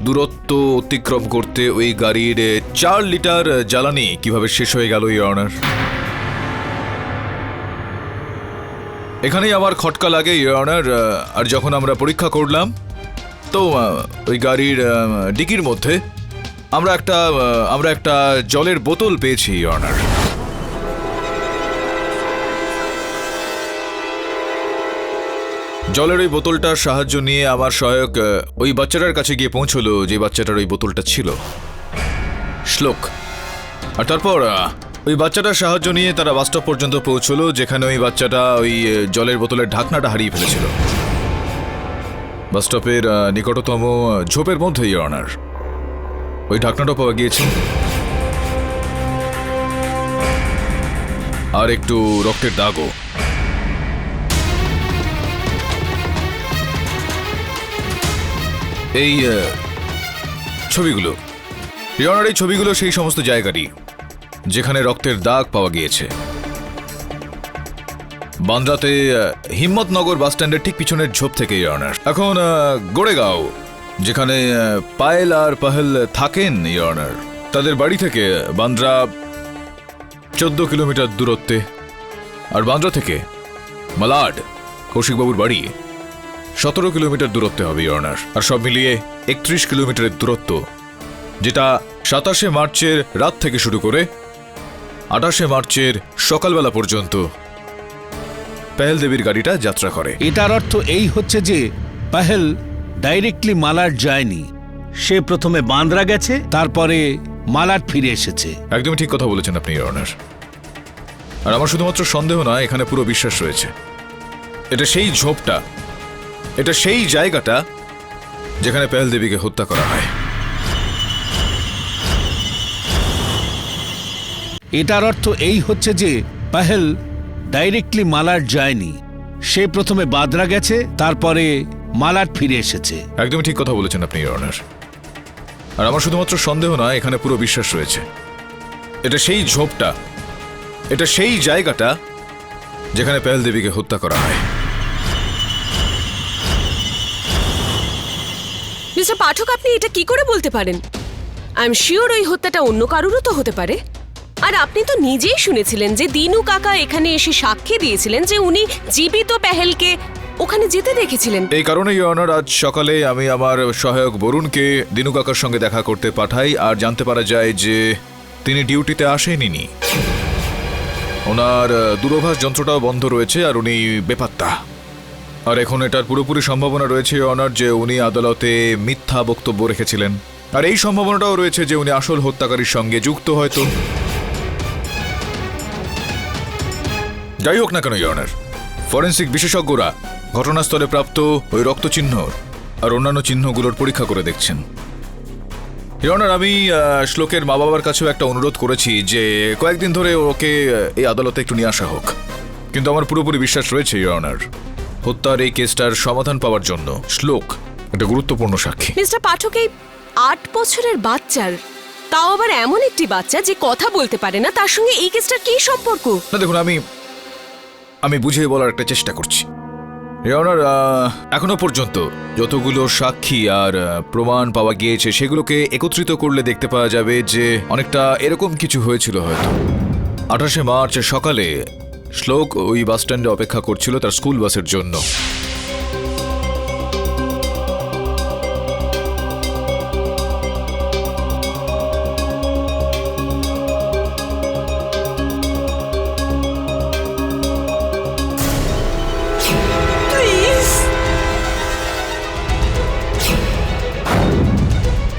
দূরত্ব অতিক্রম করতে ওই গাড়ির 4 লিটার জ্বালানি কিভাবে শেষ হয়ে গেল অনার? এখানেই আমার খটকা লাগে অনার। আর যখন আমরা পরীক্ষা করলাম তো ওই গাড়ির ডিকির মধ্যে আমরা একটা জলের বোতল পেয়েছি অনার। জলের ওই বোতলটার সাহায্য নিয়ে আমার সহায়ক ওই বাচ্চাটার কাছে গিয়ে পৌঁছলো যে বাচ্চাটার ওই বোতলটা ছিল, শ্লোক। আর তারপর ওই বাচ্চাটার সাহায্য নিয়ে তারা বাসস্টপ পর্যন্ত পৌঁছলো, যেখানে ওই বাচ্চাটা ওই জলের বোতলের ঢাকনাটা হারিয়ে ফেলেছিল। বাসস্টপের নিকটতম ঝোপের মধ্যেই অনার ওই ঢাকনাটা পাওয়া গিয়েছে আর একটু রক্তের দাগও। এই ছবিগুলো অনার, এই ছবিগুলো সেই সমস্ত জায়গারই যেখানে রক্তের দাগ পাওয়া গিয়েছে। বান্দ্রাতে হিম্মতনগর বাস স্ট্যান্ডের ঠিক পিছনের ঝোপ থেকে অনার। এখন গোড়েগাঁও, যেখানে পায়েল আর পাহেল থাকেন অনার, তাদের বাড়ি থেকে বান্দ্রা 14 কিলোমিটার দূরত্বে। আর বান্দ্রা থেকে মালাড কৌশিকবাবুর বাড়ি 17 কিলোমিটার দূরত্বে হবে অনার। আর সব মিলিয়ে 31 কিলোমিটারের দূরত্ব, যেটা 27 মার্চের রাত থেকে শুরু করে 28 মার্চের সকালবেলা পর্যন্ত পাহেল দেবীর গাড়িটা যাত্রা করে। এটার অর্থ এই হচ্ছে যে পাহেল ডাইরেক্টলি মালাড যায়নি, সে প্রথমে বান্দ্রা গেছে, তারপরে মালাড ফিরে এসেছে। একদমই ঠিক কথা বলেছেন আপনি অনার। আর আমার শুধুমাত্র সন্দেহ নয়, এখানে পুরো বিশ্বাস রয়েছে। এটা সেই ঝোপটা, এটা সেই জায়গাটা যেখানে পাহেল দেবীকে হত্যা করা হয়। এটার অর্থ এই হচ্ছে যে পাহেল ডাইরেক্টলি মালাড যায়নি, সে প্রথমে বান্দ্রা গেছে, তারপরে মালাড ফিরে এসেছে। একদমই ঠিক কথা বলেছেন আপনি অনার। আর আমার শুধুমাত্র সন্দেহ নয়, এখানে পুরো বিশ্বাস রয়েছে। এটা সেই ঝোপটা, এটা সেই জায়গাটা যেখানে পাহেল দেবীকে হত্যা করা হয়। মিস্টার পাঠক, আপনি এটা কি করে বলতে পারেন? আই এম শিওর ওই হত্যাটা অন্য কারোরও তো হতে পারে। আর আপনি তো নিজেই শুনেছিলেন যে দিনু কাকা এখানে এসে সাক্ষী দিয়েছিলেন যে উনি জীবিত পাহেলকে ওখানে যেতে দেখেছিলেন। এই কারণেই অনার আজ সকালে আমি আমার সহায়ক বরুণকে দিনু কাকার সঙ্গে দেখা করতে পাঠাই আর জানতে পারা যায় যে তিনি ডিউটিতে আসেননি। ওনার দূরভাষ যন্ত্রটাও বন্ধ রয়েছে আর উনি বেপাত্তা। আর এখন এটার পুরোপুরি সম্ভাবনা রয়েছে অনার যে উনি আদালতে মিথ্যা বক্তব্য রেখেছিলেন। আর এই সম্ভাবনাটাও রয়েছে যে উনি আসল হত্যাকারীর সঙ্গে যুক্ত হয়তো। যাই হোক না কেন অনার, ফরেন্সিক বিশেষজ্ঞরা ঘটনাস্থলে প্রাপ্ত ওই রক্তচিহ্ন আর অন্যান্য চিহ্নগুলোর পরীক্ষা করে দেখছেন। ইওর অনার, আমি শ্লোকের মা বাবার কাছেও একটা অনুরোধ করেছি যে কয়েকদিন ধরে ওকে এই আদালতে একটু নিয়ে আসা হোক, কিন্তু আমার পুরোপুরি বিশ্বাস রয়েছে ইওর অনার, হত্যার এই কেসটার সমাধান পাওয়ার জন্য শ্লোক একটা গুরুত্বপূর্ণ সাক্ষী। মিস্টার পাঠক, এই 8 বছরের বাচ্চার, তাও আবার এমন একটি বাচ্চা যে কথা বলতে পারে না, তার সঙ্গে এই কেসটার কি সম্পর্ক? না দেখুন, আমি বুঝিয়ে বলার একটা চেষ্টা করছি। ইওর অনার, এখনো পর্যন্ত যতগুলো সাক্ষী আর প্রমাণ পাওয়া গিয়েছে সেগুলোকে একত্রিত করলে দেখতে পাওয়া যাবে যে অনেকটা এরকম কিছু হয়েছিল হয়তো। 28শে মার্চ সকালে শ্লোক ওই বাস স্ট্যান্ডে অপেক্ষা করছিল তার স্কুল বাসের জন্য।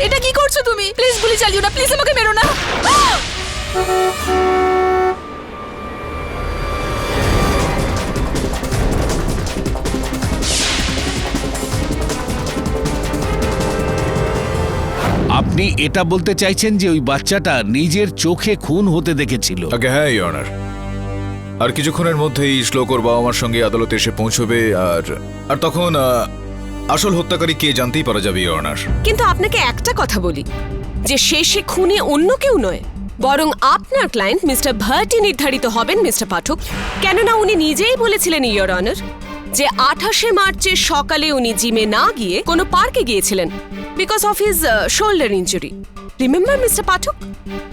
এটা কি করছো তুমি? প্লিজ গুলি চালিও না, প্লিজ আমাকে মেরো না। আপনি এটা বলতে চাইছেন যে ওই বাচ্চাটা নিজের চোখে খুন হতে দেখেছিল? আগে হ্যাঁ ইওর অনার, আর কিছুক্ষণের মধ্যেই শ্লোক ওর বাবা মার সঙ্গে আদালতে এসে পৌঁছবে, আর তখন আসল হত্যাকারী কে জানতেই পারা যাবে ইওর অনার। কিন্তু আপনাকে একটা কথা বলি যে শেষে খুনি অন্য কেউ নয়, বরং আপনার ক্লায়েন্ট মিস্টার ভার্টই নির্ধারিত হবেন মিস্টার পাঠক। কেননা উনি নিজেই বলেছিলেন ইওর অনার যে 28শে মার্চের সকালে উনি জিমে না গিয়ে কোনো পার্কে গিয়েছিলেন because of his shoulder injury. Remember mister Pathak?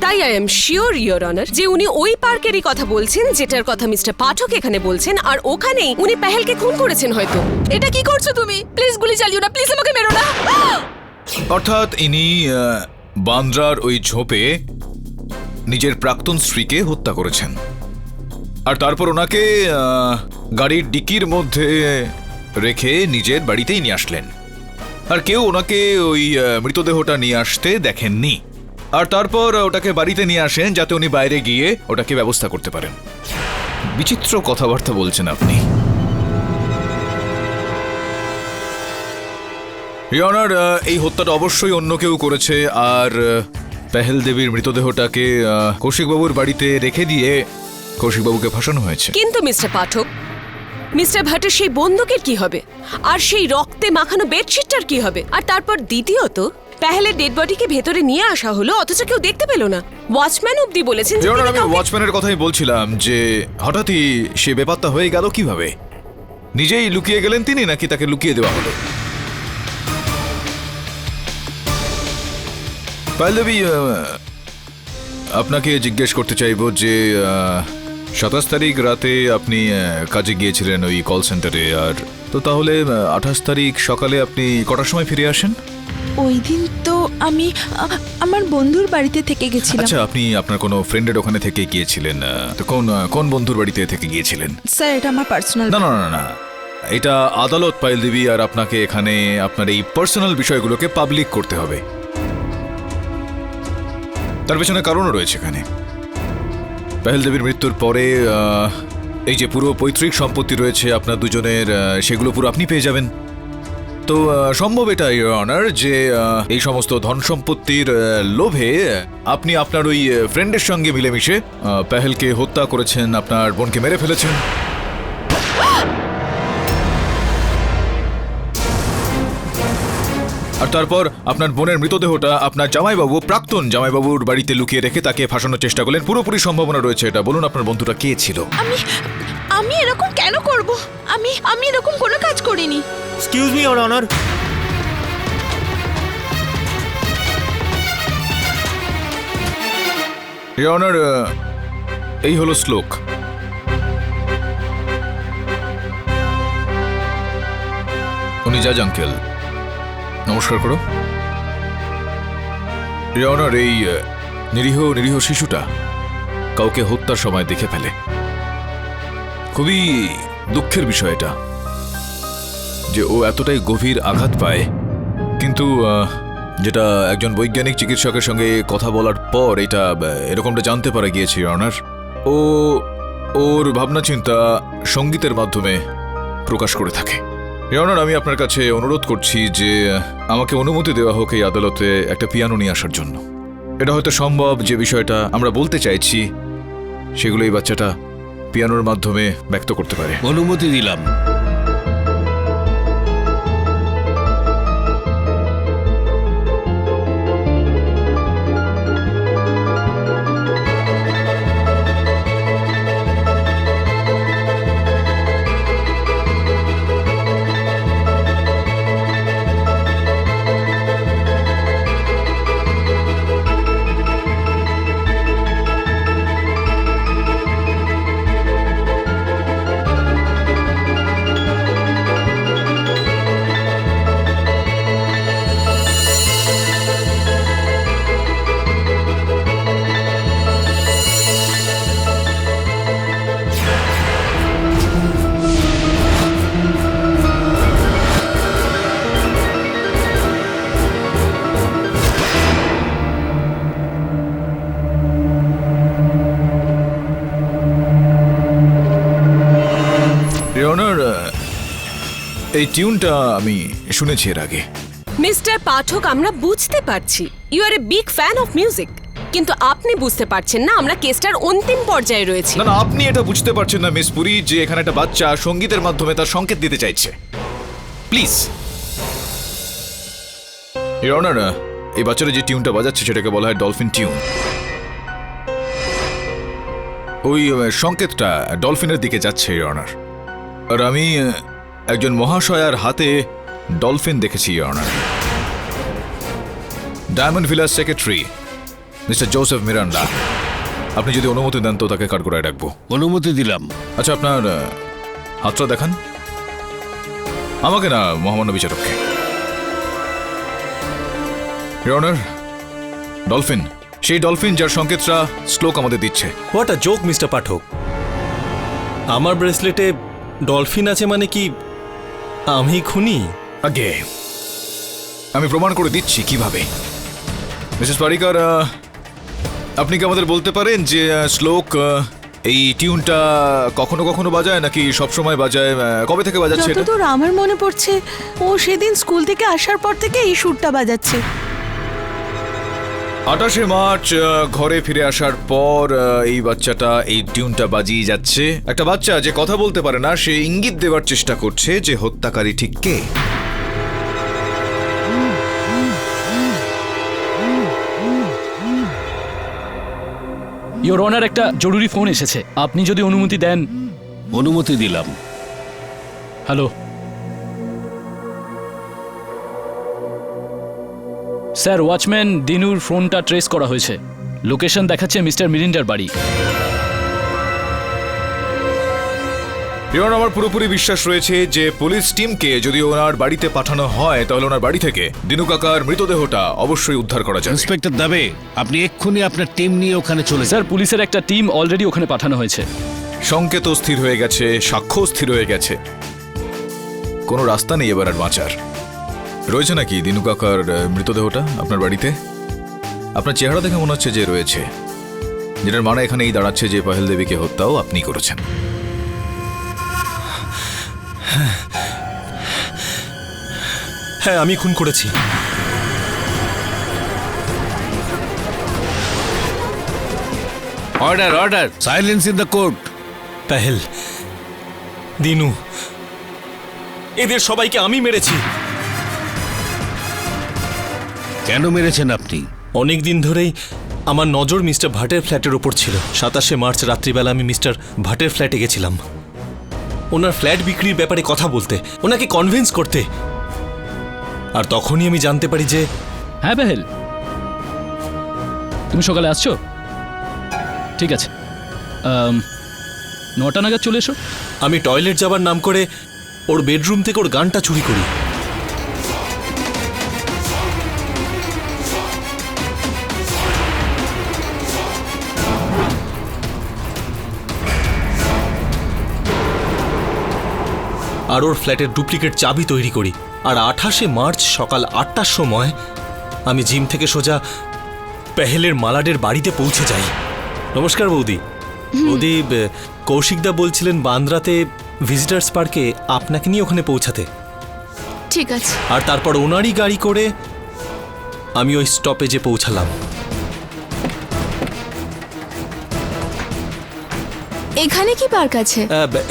তাই I am sure your honour যে উনি ওই পার্কেরই কথা বলছেন যেটার কথা মিস্টার পাঠক এখানে বলছেন, আর ওখানেই উনি পেহেলকে খুন করেছেন হয়তো। এটা কি করছো তুমি? প্লিজ গুলি চালিও না, প্লিজ আমাকে মেরো না। অর্থাৎ ইনি বান্দ্রার ওই ঝোপে নিজের প্রাক্তন স্ত্রীকে হত্যা করেছেন, আর তারপর ওনাকে গাড়ির ডিকির মধ্যে রেখে নিজের বাড়িতেই নিয়ে আসলেন, আর কেউ ওনাকে ওই মৃতদেহটা নিয়ে আসতে দেখেননি, আর তারপর ওটাকে বাড়িতে নিয়ে আসেন যাতে উনি বাইরে গিয়ে ওটাকে ব্যবস্থা করতে পারেন। বিচিত্র কথাবার্তা বলছেন আপনি ইওর অনার। এই হত্যাটা অবশ্যই অন্য কেউ করেছে, আর পেহেল দেবীর মৃতদেহটাকে কৌশিকবাবুর বাড়িতে রেখে দিয়ে কৌশিকবাবুকে ফাঁসানো হয়েছে। কিন্তু মিস্টার পাঠক, মিস্টার ভাটের সেই বন্দুকের কি হবে? আর সেই রক্তে মাখানো বেডশিটটার কি হবে? আর তারপর দ্বিতীয়ত পেহেলের ডেড বডিকে ভেতরে নিয়ে আসা হলো, অথচ কেউ দেখতে পেল না। ওয়াচম্যান অব্দি বলেছেন যে আমি ওয়াচম্যানের কথাই বলছিলাম যে হঠাৎই সে বেপাত্তা হয়ে গেল কিভাবে? নিজেই লুকিয়ে গেলেন তিনি, নাকি তাকে লুকিয়ে দেওয়া হলো? পায়েল দেবী, আপনাকে জিজ্ঞেস করতে চাইবো যে 27 তারিখ রাতে আপনি কাজে গিয়েছিলেন ওই কল সেন্টারে, আর তো তাহলে 28 তারিখ সকালে আপনি কটার সময় ফিরে আসেন? ওই দিন তো আমি আমার বন্ধুর বাড়িতে থেকে গেছিলাম। আচ্ছা, আপনি আপনার কোনো ফ্রেন্ডের ওখানে থেকে গিয়েছিলেন? তো কোন বন্ধুর বাড়িতে থেকে গিয়েছিলেন? স্যার, এটা আমার পার্সোনাল। না না না না, এটা আদালত পায়েল দেবী, আর আপনাকে এখানে আপনার এই পার্সোনাল বিষয়গুলোকে পাবলিক করতে হবে। তার পেছনে কারণও রয়েছে এখানে। পেহেল দেবীর মৃত্যুর পরে এই যে পুরো পৈতৃক সম্পত্তি রয়েছে আপনার দুজনের, সেগুলো পুরো আপনি পেয়ে যাবেন। তো সম্ভব এটা ইওর অনার যে এই সমস্ত ধন সম্পত্তির লোভে আপনি আপনার ওই ফ্রেন্ডের সঙ্গে মিলেমিশে পেহেলকে হত্যা করেছেন, আপনার বোনকে মেরে ফেলেছেন। আর তারপর আপনার বোনের মৃতদেহটা আপনার জামাইবাবু, প্রাক্তন জামাইবাবুর বাড়িতে লুকিয়ে রেখে তাকে ফাঁসানোর চেষ্টা করলেন। পুরোপুরি সম্ভাবনা রয়েছে এটা। বলুন আপনার বন্ধুটা কে ছিল? আমি এরকম কেন করব? আমি এরকম কোনো কাজ করিনি। Excuse me your honour. Your honour, এই হলো শ্লোক। উনি জাজ আঙ্কেল, নমস্কার করো। ইওর অনার, এই নিরীহ শিশুটা কাউকে হত্যার সময় দেখে ফেলে। খুবই দুঃখের বিষয় এটা যে ও এতটাই গভীর আঘাত পায়, কিন্তু যেটা একজন বৈজ্ঞানিক চিকিৎসকের সঙ্গে কথা বলার পর এটা এরকমটা জানতে পারা গিয়েছে ইওর অনার। ও ওর ভাবনা চিন্তা সঙ্গীতের মাধ্যমে প্রকাশ করে থাকে। ইয়নার, আমি আপনার কাছে অনুরোধ করছি যে আমাকে অনুমতি দেওয়া হোক এই আদালতে একটা পিয়ানো নিয়ে আসার জন্য। এটা হয়তো সম্ভব যে বিষয়টা আমরা বলতে চাইছি সেগুলো এই বাচ্চাটা পিয়ানোর মাধ্যমে ব্যক্ত করতে পারে। অনুমতি দিলাম। ইয়নার, এই টিউনটা আমি শুনেছি এর আগে। মিস্টার পাঠক, আমরা বুঝতে পারছি you are a big fan of music, কিন্তু আপনি বুঝতে পারছেন না আমরা কেসটার অন্তিম পর্যায়ে রয়েছি। না, আপনি এটা বুঝতে পারছেন না মিস পুরী, যে এখানে একটা বাচ্চা সঙ্গীতের মাধ্যমে তার সংকেত দিতে চাইছে। প্লিজ ইয়নার, এই বাচ্চারা যে টিউনটা বাজাচ্ছে সেটাকে বলা হয় ডলফিন টিউন। ওই সংকেতটা ডলফিনের দিকে যাচ্ছে ইয়নার। আর আমি একজন মহাশয়ার হাতে ডলফিন দেখেছি ইয়নার। ডায়মন্ড ভিলার সেক্রেটারি মিস্টার জোসেফ মিরান্ডা, আপনি যদি অনুমতি দেন তো তাকে কাঠগড়ায় রাখবো। অনুমতি দিলাম। আচ্ছা, আপনার হাতটা দেখান। আমাকে না, মহামান্য বিচারককে। ইয়নার, ডলফিন, সেই ডলফিন যার সংকেতটা শ্লোক আমাদের দিচ্ছে। হোয়াট আ জোক মিস্টার পাঠক। আমার ব্রেসলেটে ডলফিন আছে মানে কি আমি খুনি? আগে আমি প্রমাণ করে দিচ্ছি কিভাবে। মিসেস পারিকার, আপনি কি আমাদের বলতে পারেন যে শ্লোক এই টিউনটা কখনো কখনো বাজায় নাকি সবসময় বাজায়? কবে থেকে বাজাচ্ছে এটা? যতদূর আমার মনে পড়ছে ও সেদিন স্কুল থেকে আসার পর থেকে এই সুরটা বাজাচ্ছে। 28শে মার্চ ঘরে ফিরে আসার পর এই বাচ্চাটা এই টিউনটা বাজিয়ে যাচ্ছে। একটা বাচ্চা যে কথা বলতে পারে না, সে ইঙ্গিত দেওয়ার চেষ্টা করছে যে হত্যাকারী ঠিক কে। ইওর অনার, একটা জরুরি ফোন এসেছে, আপনি যদি অনুমতি দেন। অনুমতি দিলাম। হ্যালো স্যার, ওয়াচম্যান দিনুর ফোনটা ট্রেস করা হয়েছে। লোকেশন দেখাচ্ছে মিস্টার মিরিন্ডার বাড়ি। আমার পুরোপুরি বিশ্বাস রয়েছে যে পুলিশ টিমকে যদি ওনার বাড়িতে পাঠানো হয় তাহলে ওনার বাড়ি থেকে দিনু কাকার মৃতদেহটা অবশ্যই উদ্ধার করা যাবে। ইন্সপেক্টর দাবে, আপনি এক্ষুনি আপনার টিম নিয়ে ওখানে চলে যান। স্যার, পুলিশের একটা টিম অলরেডি ওখানে পাঠানো হয়েছে। সংকেত স্থির হয়ে গেছে, সাক্ষ্য স্থির হয়ে গেছে, কোনো রাস্তা নেই এবার আর বাঁচার। রয়েছে নাকি দিনু কাকার মৃতদেহটা আপনার বাড়িতে? আপনার চেহারা দেখে মনে হচ্ছে যে রয়েছে, যেটার মানে এখানেই দাঁড়াচ্ছে যে পাহেল দেবীকে হত্যাও আপনি করেছেন। হ্যাঁ, আমি খুন করেছি। Order, order, silence in the court. Pahel, Dinu, এদের সবাইকে আমি মেরেছি। কেন মেরেছেন আপনি? অনেক দিন ধরেই আমার নজর মিস্টার ভাটের ফ্ল্যাটের ওপর ছিল। 27শে মার্চ রাত্রিবেলা আমি মিস্টার ভাটের ফ্ল্যাটে গেছিলাম ওনার ফ্ল্যাট বিক্রির ব্যাপারে কথা বলতে, ওনাকে কনভিন্স করতে। আর তখনই আমি জানতে পারি যে হ্যাঁ পাহেল, তুমি সকালে আসছো? ঠিক আছে, 9টা নাগাদ চলে এসো। আমি টয়লেট যাবার নাম করে ওর বেডরুম থেকে ওর গানটা চুরি করি। আর ওর ফ্ল্যাটের ডুপ্লিকেট চাবি তৈরি করি। আর 28শে মার্চ সকাল 8টার সময় আমি জিম থেকে সোজা পেহেলের মালাডের বাড়িতে পৌঁছে যাই। নমস্কার বৌদি। বৌদি, কৌশিকদা বলছিলেন বান্দ্রাতে ভিজিটার্স পার্কে আপনাকে নিয়ে ওখানে পৌঁছাতে। ঠিক আছে। আর তারপর ওনারই গাড়ি করে আমি ওই স্টপেজে পৌঁছালাম। এখানে কি পার্ক আছে?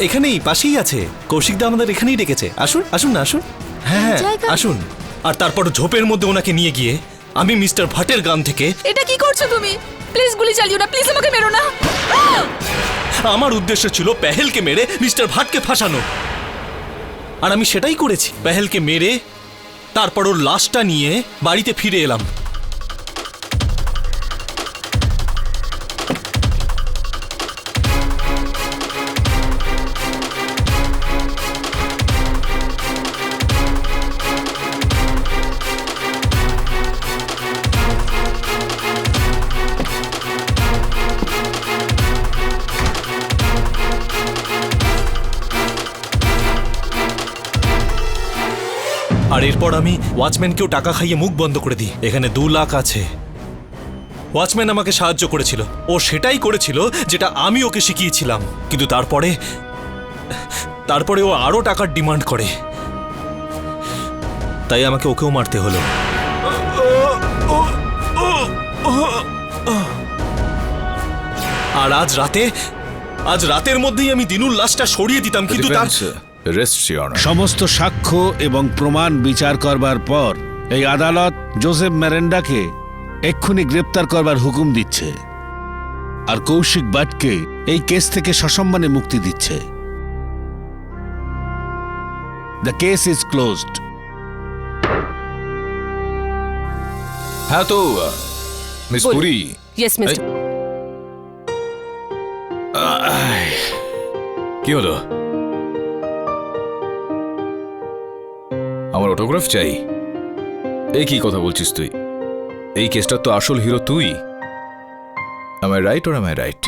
এখানেই পাশেই আছে, কৌশিকদা আমাদের এখানেই ডেকেছে। আসুন আসুন না আসুন, হ্যাঁ জায়গা? আসুন। আর তারপর ঝোপের মধ্যে ওনাকে নিয়ে গিয়ে আমি মিস্টার ভাটের গান থেকে এটা কি করছো তুমি? প্লিজ গুলি চালিও না, প্লিজ আমাকে মেরো না। আমার উদ্দেশ্য ছিল পেহেলকে মেরে মিস্টার ভাটকে ফাঁসানো, আর আমি সেটাই করেছি। পেহেলকে মেরে তারপর ওর লাশটা নিয়ে বাড়িতে ফিরে এলাম। আর এরপর আমি ওয়াচম্যানকেও টাকা খাইয়ে মুখ বন্ধ করে দিই। এখানে 2 লাখ আছে। ওয়াচম্যান আমাকে সাহায্য করেছিল, ও সেটাই করেছিল যেটা আমি ওকে শিখিয়েছিলাম। কিন্তু তারপরে ও আরো টাকার ডিমান্ড করে, তাই আমাকে ওকেও মারতে হলো। আর আজ রাতের মধ্যেই আমি দিনুর লাশটা সরিয়ে দিতাম, কিন্তু তার সমস্ত সাক্ষ্য এবং প্রমাণ বিচার করবার পর এই আদালত জোসেফ মেরেন্ডাকে এক্ষুনি গ্রেপ্তার করবার হুকুম দিচ্ছে আর কৌশিক ভাটকে এই কেস থেকে সসম্মানে মুক্তি দিচ্ছে। The case is closed. হ্যাঁ তো মিস পুরি। Yes mister. কি হলো? আমার অটোগ্রাফ চাই? এই কি কথা বলছিস তুই? এই কেসটার তো আসল হিরো তুই। Am I right or am I right?